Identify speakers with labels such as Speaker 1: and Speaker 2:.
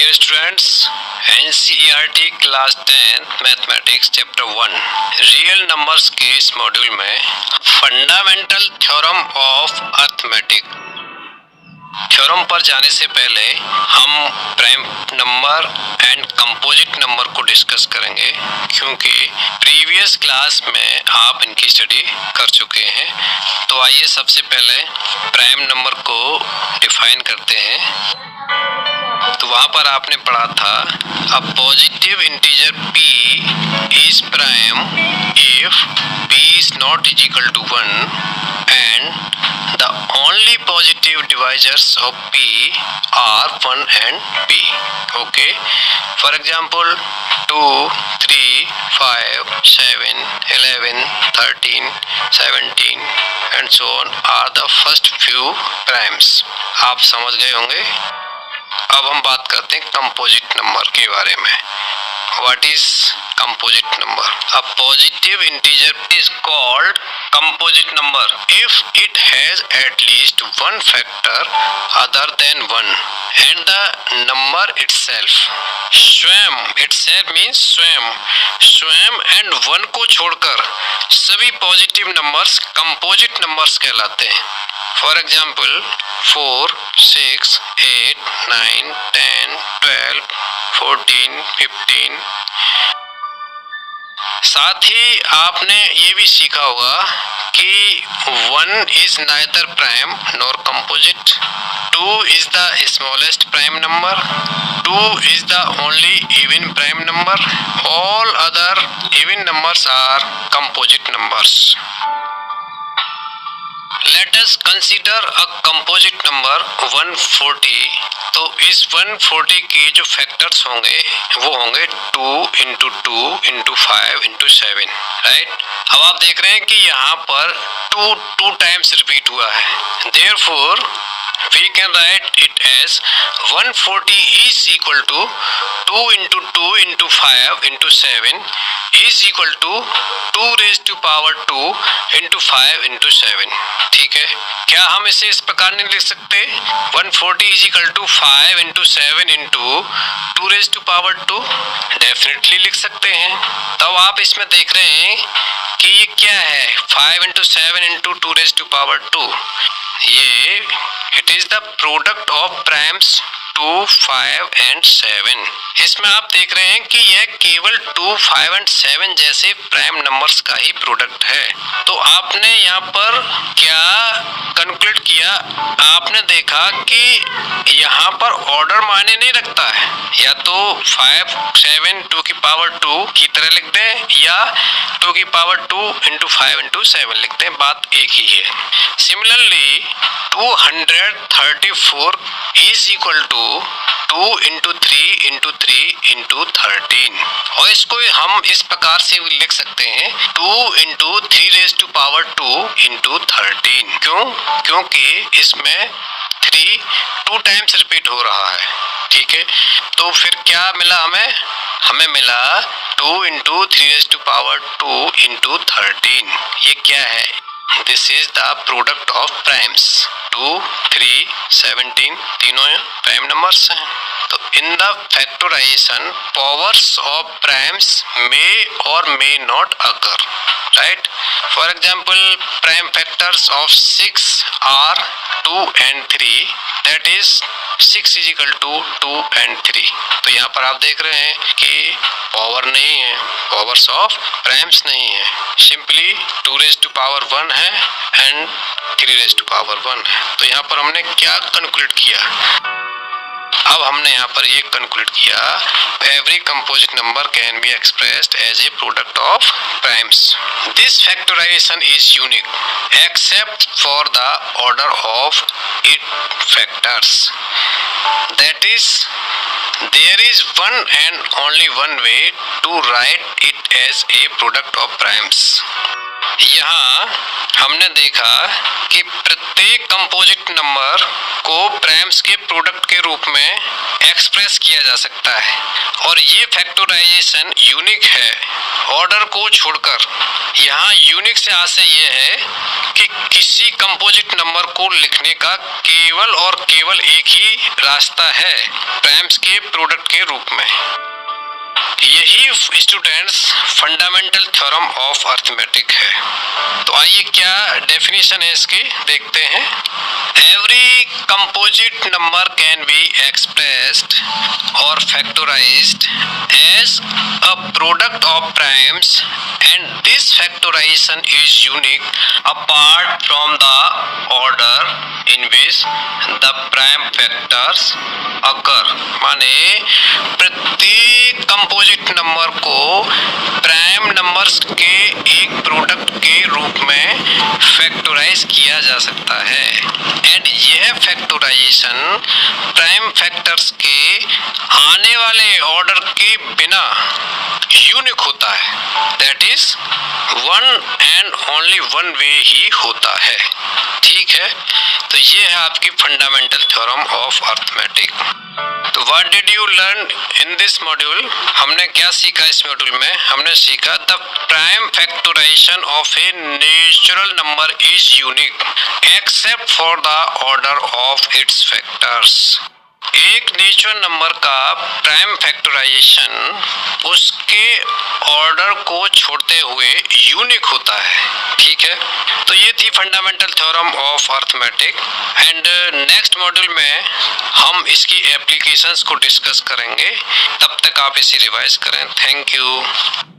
Speaker 1: Dear students, NCERT class 10 mathematics chapter 1 real numbers के इस module में fundamental theorem of arithmetic theorem पर जाने से पहले हम prime number and composite number को डिस्कस करेंगे, क्योंकि प्रीवियस क्लास में आप इनकी स्टडी कर चुके हैं। तो आइए सबसे पहले प्राइम नंबर को डिफाइन करते हैं। तो वहां पर आपने पढ़ा था a positive integer p is prime if p is not is equal to 1 and the only positive divisors of p are 1 and p। Okay, for example 2, 3, 5, 7, 11, 13, 17 and so on are the first few primes. आप समझ गए होंगे। अब हम बात करते हैं composite number के बारे में। What is composite number? A positive integer is called composite number if it has at least one factor other than 1 and the number itself. स्वयं, इटसेल्फ मींस स्वयं एंड 1 को छोड़कर सभी पॉजिटिव नंबर्स कंपोजिट नंबर्स कहलाते हैं। For example 4, 6, 8, 9, 10, 12, 14, 15। साथ ही आपने ये भी सीखा होगा कि 1 is neither prime nor composite, 2 is the smallest prime number, 2 is the only even prime number, all other even numbers are composite numbers. Let us consider a composite number 140। तो इस 140 के जो फैक्टर्स होंगे वो होंगे 2 इंटू 2 इंटू 5 इंटू 7, राइट। अब आप देख रहे हैं कि यहाँ पर 2 टाइम्स रिपीट हुआ है, therefore we can write it as 140 is equal to 2 into 2 into 5 into 7 is equal to 2 raised to power 2 into 5 into 7। ठीक है, क्या हम इसे इस प्रकार नहीं लिख सकते? 140 is equal to 5 into 7 into 2 raised to power 2? Definitely लिख सकते हैं। तब आप इसमें देख रहे हैं कि ये क्या है, 5 into 7 into 2 raised to power 2। ये it is the product of primes 2, 5 and 7। इसमें आप देख रहे हैं कि यह केवल 2, 5 एंड 7 जैसे प्राइम नंबर्स का ही प्रोडक्ट है। तो आपने यहाँ पर क्या कंक्लूड किया? आपने देखा कि यहाँ पर ऑर्डर मायने नहीं रखता है, या तो 5, 7 2 की पावर 2 की तरह लिख दें या 2 की पावर 2 इंटू 5 इंटू 7 लिख दें, बात एक ही है। Similarly 234 is equal to 2 into 3 into 3 into 13, और इसको हम इस प्रकार से भी लिख सकते हैं 2 into 3 raised to power 2 into 13। क्यों? क्योंकि इसमें 3 2 टाइम्स रिपीट हो रहा है। ठीक है, तो फिर क्या मिला हमें? हमें मिला 2 into 3 raised to power 2 into 13। ये क्या है? This is the product of primes. 2, 3, 17 तीनों प्राइम नंबर्स हैं। तो in the factorisation powers of primes may और may not occur, right. For example prime factors of 6 are 2 and 3, that is 6 is equal to 2 and 3। तो यहाँ पर आप देख रहे हैं कि पावर नहीं है, पावर्स ऑफ प्राइम्स नहीं है, सिंपली 2 raised to power 1 है एंड 3 raised to power 1 है। तो यहाँ पर हमने क्या कंक्लूड किया? अब हमने यहाँ पर ये कंक्लूड किया, every composite number can be expressed as a product of primes. This factorisation is unique except for the order of it factors, that is there is one and only one way to write it as a product of primes। यहाँ हमने देखा कि प्रत्येक composite number को primes के product के रूप में एक्सप्रेस किया जा सकता है, और ये फैक्टराइजेशन यूनिक है ऑर्डर को छोड़कर। यहाँ यूनिक से आशय ये है कि किसी कंपोजिट नंबर को लिखने का केवल और केवल एक ही रास्ता है, प्राइम्स के एक प्रोडक्ट के रूप में। यही students fundamental theorem of arithmetic है। तो आइए क्या डेफिनेशन है इसकी देखते हैं। Every composite number can be expressed और factorised as a product of primes and this factorisation is unique apart from the order in which the prime factors occur. माने प्रत्येक कंपोजिट नंबर को प्राइम नंबर्स के एक product के रूप में factorise किया जा सकता है एंड यह फैक्टराइजेशन प्राइम फैक्टर्स के आने वाले ऑर्डर के बिना यूनिक होता है। That is one and only one way ही होता है। ठीक है, तो ये है आपकी फंडामेंटल थ्योरम ऑफ अर्थमेटिक। तो what did you learn in this module? हमने क्या सीखा इस मॉड्यूल में? हमने सीखा the prime factorisation of a natural number is unique except for the order of its factors. एक नेचुरल नंबर का प्राइम फैक्टराइजेशन उसके ऑर्डर को छोड़ते हुए यूनिक होता है। ठीक है, तो ये थी fundamental theorem of arithmetic and next module में हम इसकी एप्लीकेशंस को डिस्कस करेंगे। तब तक आप इसे रिवाइज करें। Thank you.